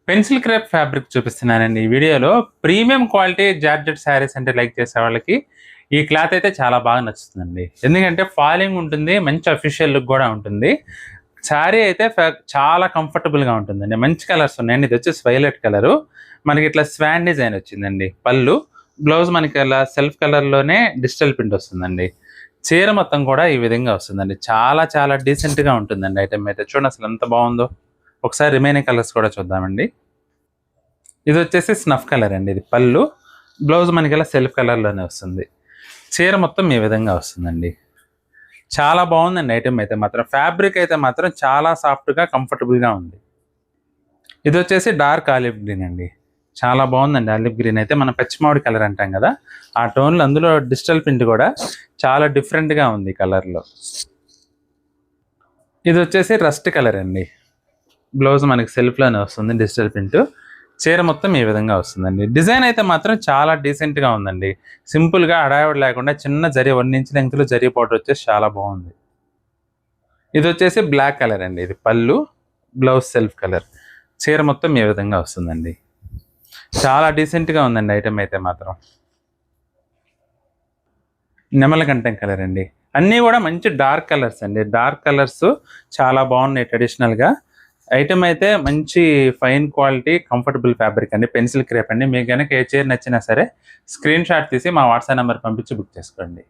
Pencil crepe fabric చూపిస్తున్నానండి ఈ వీడియోలో. ప్రీమియం క్వాలిటీ జార్జెట్ శారీస్ అంటే లైక్ చేసే వాళ్ళకి ఈ క్లాత్ అయితే చాలా బాగా నచ్చుతుందండి. ఎందుకంటే ఫాలింగ్ ఉంటుంది, మంచి అఫీషియల్ లుక్ కూడా ఉంటుంది. శారీ అయితే చాలా కంఫర్టబుల్గా ఉంటుందండి. మంచి కలర్స్ ఉన్నాయండి. ఇది వచ్చేసి వైలెట్ కలరు, మనకి ఇట్లా స్వాన్ డిజైన్ వచ్చిందండి. పళ్ళు, బ్లౌజ్ మనకి అలా సెల్ఫ్ కలర్లోనే డిజిటల్ ప్రింట్ వస్తుందండి. చీర మొత్తం కూడా ఈ విధంగా వస్తుందండి. చాలా చాలా డీసెంట్గా ఉంటుందండి ఐటమ్ అయితే. చూడండి అసలు ఎంత బాగుందో. ఒకసారి రిమైనింగ్ కలర్స్ కూడా చూద్దామండి. ఇది వచ్చేసి స్నఫ్ కలర్ అండి. ఇది పళ్ళు, బ్లౌజ్ మనకి ఇలా సెల్ఫ్ కలర్లోనే వస్తుంది. చీర మొత్తం ఈ విధంగా వస్తుందండి. చాలా బాగుందండి ఐటమ్ అయితే మాత్రం. ఫ్యాబ్రిక్ అయితే మాత్రం చాలా సాఫ్ట్గా కంఫర్టబుల్గా ఉంది. ఇది వచ్చేసి డార్క్ ఆలివ్ గ్రీన్ అండి. చాలా బాగుందండి. ఆలివ్ గ్రీన్ అయితే మనం పచ్చిమామిడి కలర్ అంటాం కదా, ఆ టోన్లో అందులో డిజిటల్ ప్రింట్ కూడా చాలా డిఫరెంట్గా ఉంది కలర్లో. ఇది వచ్చేసి రస్ట్ కలర్ అండి. బ్లౌజ్ మనకి సెల్ఫ్లోనే వస్తుంది డిజిటల్ ప్రింట్. చీర మొత్తం ఈ విధంగా వస్తుందండి. డిజైన్ అయితే మాత్రం చాలా డీసెంట్గా ఉందండి. సింపుల్గా హడావిడి లేకుండా చిన్న జరీ 1 ఇంచ్ లెంగ్త్లో జరీ పౌడర్ వచ్చేసి చాలా బాగుంది. ఇది వచ్చేసి బ్లాక్ కలర్ అండి. ఇది పళ్ళు, బ్లౌజ్ సెల్ఫ్ కలర్. చీర మొత్తం ఈ విధంగా వస్తుందండి. చాలా డీసెంట్గా ఉందండి ఐటమ్ అయితే మాత్రం. నెమలకంఠం కలర్ అండి. అన్నీ కూడా మంచి డార్క్ కలర్స్ అండి. డార్క్ కలర్స్ చాలా బాగున్నాయి ట్రెడిషనల్గా. ఐటమ్ అయితే మంచి ఫైన్ క్వాలిటీ కంఫర్టబుల్ ఫ్యాబ్రిక్ అండి. పెన్సిల్ క్రేప్ అండి. మీకు కనుక ఏ చీర నచ్చినా సరే స్క్రీన్ షాట్ తీసి మా వాట్సాప్ నెంబర్ పంపించి బుక్ చేసుకోండి.